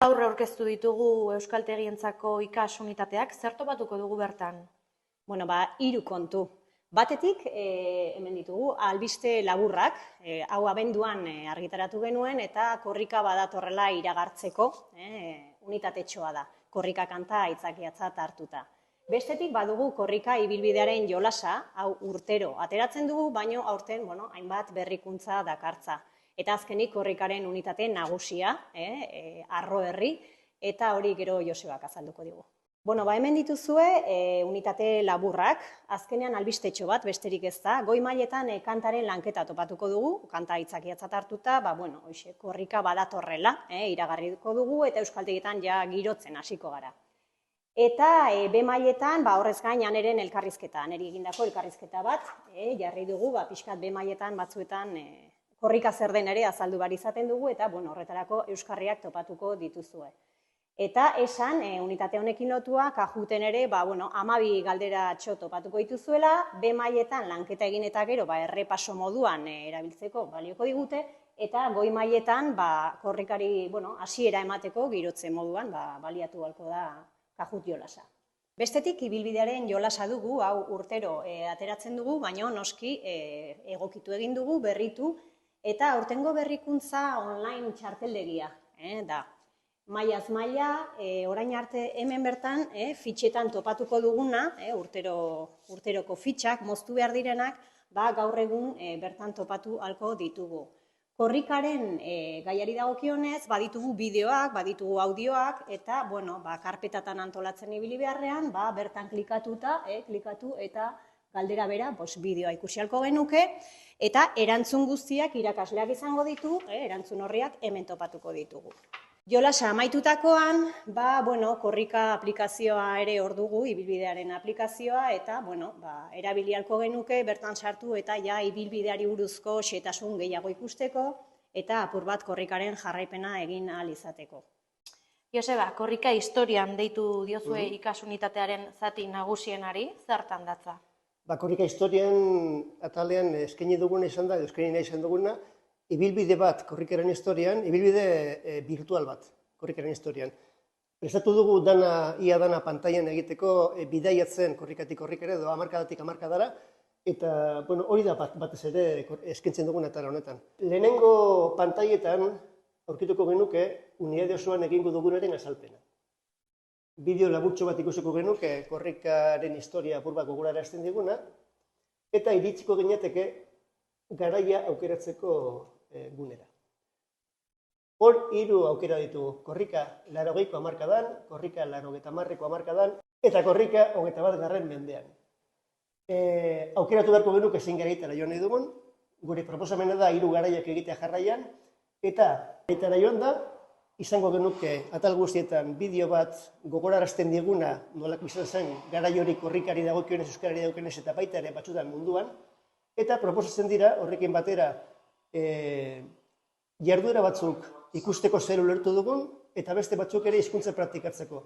Gaur aurkeztu ditugu euskaltegientzako ikas unitateak, zer topatuko dugu bertan? Bueno, hiru kontu. Batetik, hemen ditugu, albiste laburrak, hau abenduan argitaratu genuen, eta korrika badatorrela iragartzeko unitatetxoa da, korrika kanta aitzakiatzat hartuta. Bestetik badugu korrika ibilbidearen jolasa, hau urtero ateratzen dugu, baino aurten hainbat berrikuntza dakartza. Eta azkenik korrikaren unitate nagusia, Arro Herri, eta hori gero Josebak azalduko digu. Hemen dituzue unitate laburrak, azkenean albistetxo bat, besterik ez da, goi mailetan kantaren lanketa topatuko dugu, kanta aitzakiatzat hartuta, korrika badatorrela, iragarriko dugu, eta euskaltegietan ja girotzen hasiko gara. Eta B mailetan, horrez gain, aneren elkarrizketa, aneri egindako elkarrizketa bat, jarri dugu, pixkat B mailetan batzuetan korrika zer den ere azaldu bar izaten dugu, eta horretarako euskarriak topatuko dituzue. Eta esan, unitate honekin lotua, kajuten ere, 12 galderatxo topatuko dituzuela, B mailetan lanketa egin eta gero, errepaso moduan erabiltzeko balioko digute, eta goi mailetan, korrikari hasiera emateko girotze moduan, baliatu halko da kajut jolasa. Bestetik, ibilbidearen jolasa dugu, hau urtero ateratzen dugu, baina noski egokitu egin dugu, berritu, eta aurtengo berrikuntza online txarteldegia da. Mailaz maila, orain arte hemen bertan, fitxetan topatuko duguna, urteroko fitxak, moztu behar direnak, gaur egun bertan topatu halko ditugu. Korrikaren gaiari dagokionez, baditugu bideoak, baditugu audioak, eta, karpetatan antolatzen ibili beharrean, bertan klikatu eta galdera bera, bideoa ikusi halko genuke, eta erantzun guztiak irakasleak izango ditu, erantzun horriak hemen topatuko ditugu. Jolasa amaitutakoan, korrika aplikazioa ere hor dugu, ibilbidearen aplikazioa, eta, erabili halko genuke, bertan sartu eta ibilbideari buruzko xehetasun gehiago ikusteko, eta apur bat korrikaren jarraipena egin ahal izateko. Joseba, korrika historian deitu diozue ikasunitatearen zati nagusienari, zertan datza? Korrika historian atalean eskaini duguna izan da, eskaini nahi izan duguna, ibilbide bat korrikaren historian, ibilbide virtual bat korrikaren historian. Prestatu dugu ia dana pantailan egiteko bidaiatzen korrikatik korrikara edo hamarkadatik hamarkadara, eta hori da batez ere eskaintzen dugun atala honetan. Lehenengo pantailetan aurkituko genuke unitate osoan egingo dugunaren azalpena. Bideo laburtxo bat ikusiko genuke korrikaren historia apur bat gogораrazten diguna, eta iritsiko ginateke garaia aukeratzeko gunera. Hor, 3 aukera ditugu, korrika 80ko hamarkadan, korrika 80ko hamarkadan, eta korrika 21. mendean. Aukeratu beharko genuke zein garaitara joan nahi dugun, gure proposamena da 3 garaiak egitea jarraian, eta garaitara joan da, izango genuke atal guztietan bideo bat gogorarazten diguna nolako izan zen garai hori korrikari dagokionez, euskarari dagokionez eta baita ere batzutan munduan, eta proposatzen dira horrekin batera jarduera batzuk ikusteko zer ulertu dugun, eta beste batzuk ere hizkuntza praktikatzeko.